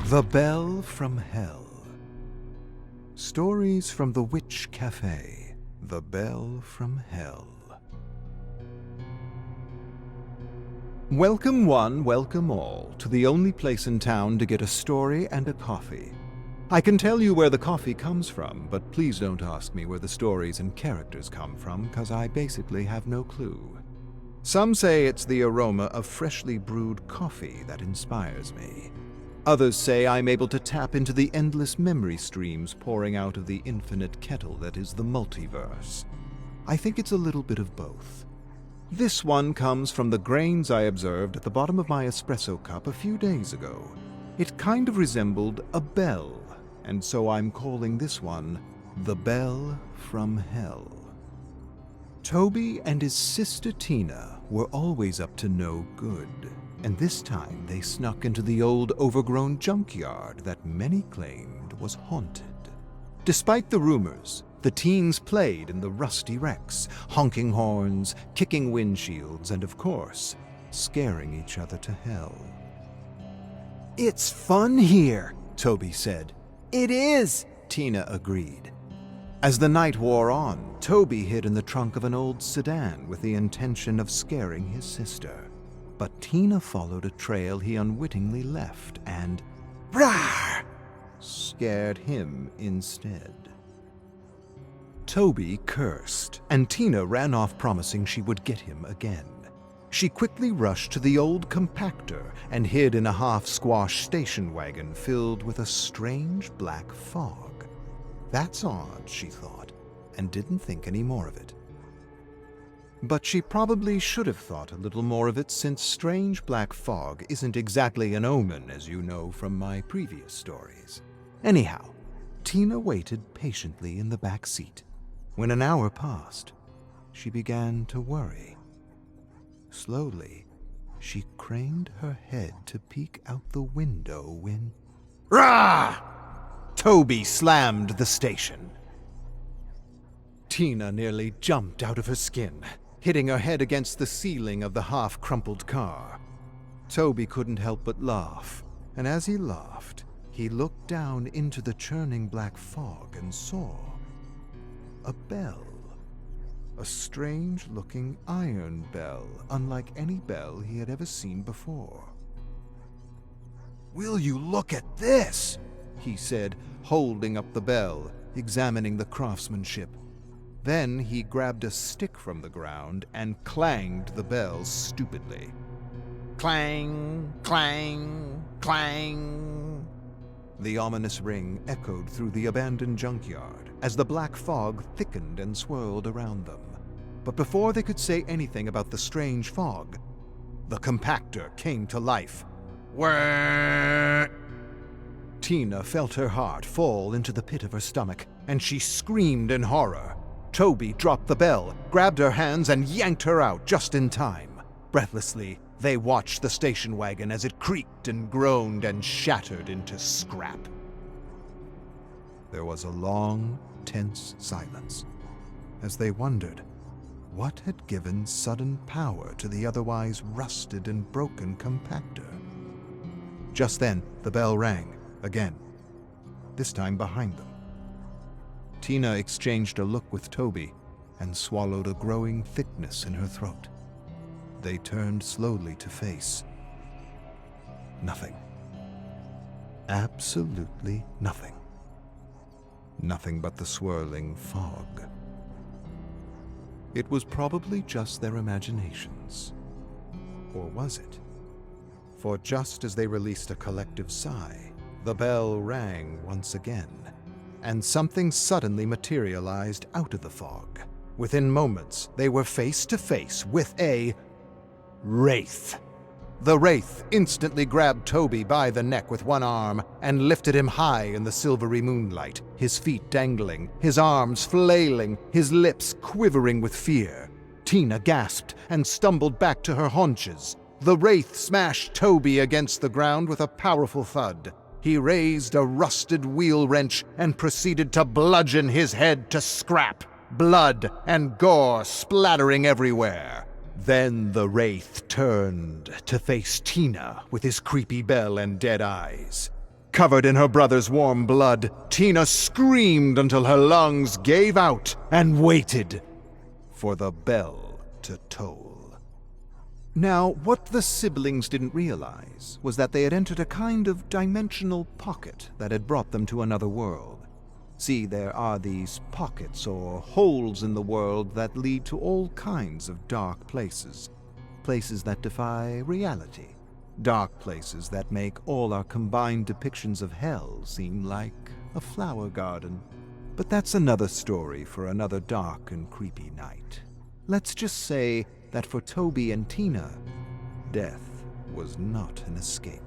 The Bell from Hell. Stories from the Witch Café. The Bell from Hell. Welcome one, welcome all, to the only place in town to get a story and a coffee. I can tell you where the coffee comes from, but please don't ask me where the stories and characters come from, 'cause I basically have no clue. Some say it's the aroma of freshly brewed coffee that inspires me. Others say I'm able to tap into the endless memory streams pouring out of the infinite kettle that is the multiverse. I think it's a little bit of both. This one comes from the grains I observed at the bottom of my espresso cup a few days ago. It kind of resembled a bell, and so I'm calling this one The Bell from Hell. Toby and his sister Tina were always up to no good, and this time they snuck into the old overgrown junkyard that many claimed was haunted. Despite the rumors, the teens played in the rusty wrecks, honking horns, kicking windshields, and of course, scaring each other to hell. "It's fun here," Toby said. "It is," Tina agreed. As the night wore on, Toby hid in the trunk of an old sedan with the intention of scaring his sister. But Tina followed a trail he unwittingly left and, "Rawr!" scared him instead. Toby cursed, and Tina ran off promising she would get him again. She quickly rushed to the old compactor and hid in a half-squashed station wagon filled with a strange black fog. That's odd, she thought, and didn't think any more of it. But she probably should have thought a little more of it, since strange black fog isn't exactly an omen, as you know from my previous stories. Anyhow, Tina waited patiently in the back seat. When an hour passed, she began to worry. Slowly, she craned her head to peek out the window when... Rah! Toby slammed the station. Tina nearly jumped out of her skin, hitting her head against the ceiling of the half-crumpled car. Toby couldn't help but laugh, and as he laughed, he looked down into the churning black fog and saw a bell. A strange-looking iron bell, unlike any bell he had ever seen before. "Will you look at this?" he said, holding up the bell, examining the craftsmanship. Then he grabbed a stick from the ground and clanged the bell stupidly. Clang, clang, clang. The ominous ring echoed through the abandoned junkyard as the black fog thickened and swirled around them. But before they could say anything about the strange fog, the compactor came to life. Whirr! Tina felt her heart fall into the pit of her stomach, and she screamed in horror. Toby dropped the bell, grabbed her hands, and yanked her out just in time. Breathlessly, they watched the station wagon as it creaked and groaned and shattered into scrap. There was a long, tense silence as they wondered what had given sudden power to the otherwise rusted and broken compactor. Just then, the bell rang. Again, this time behind them. Tina exchanged a look with Toby and swallowed a growing thickness in her throat. They turned slowly to face nothing. Absolutely nothing. Nothing but the swirling fog. It was probably just their imaginations. Or was it? For just as they released a collective sigh, the bell rang once again, and something suddenly materialized out of the fog. Within moments, they were face to face with a wraith. The wraith instantly grabbed Toby by the neck with one arm and lifted him high in the silvery moonlight, his feet dangling, his arms flailing, his lips quivering with fear. Tina gasped and stumbled back to her haunches. The wraith smashed Toby against the ground with a powerful thud. He raised a rusted wheel wrench and proceeded to bludgeon his head to scrap, blood and gore splattering everywhere. Then the wraith turned to face Tina with his creepy bell and dead eyes. Covered in her brother's warm blood, Tina screamed until her lungs gave out and waited for the bell to toll. Now, what the siblings didn't realize was that they had entered a kind of dimensional pocket that had brought them to another world. See, there are these pockets or holes in the world that lead to all kinds of dark places. Places that defy reality. Dark places that make all our combined depictions of hell seem like a flower garden. But that's another story for another dark and creepy night. Let's just say that for Toby and Tina, death was not an escape.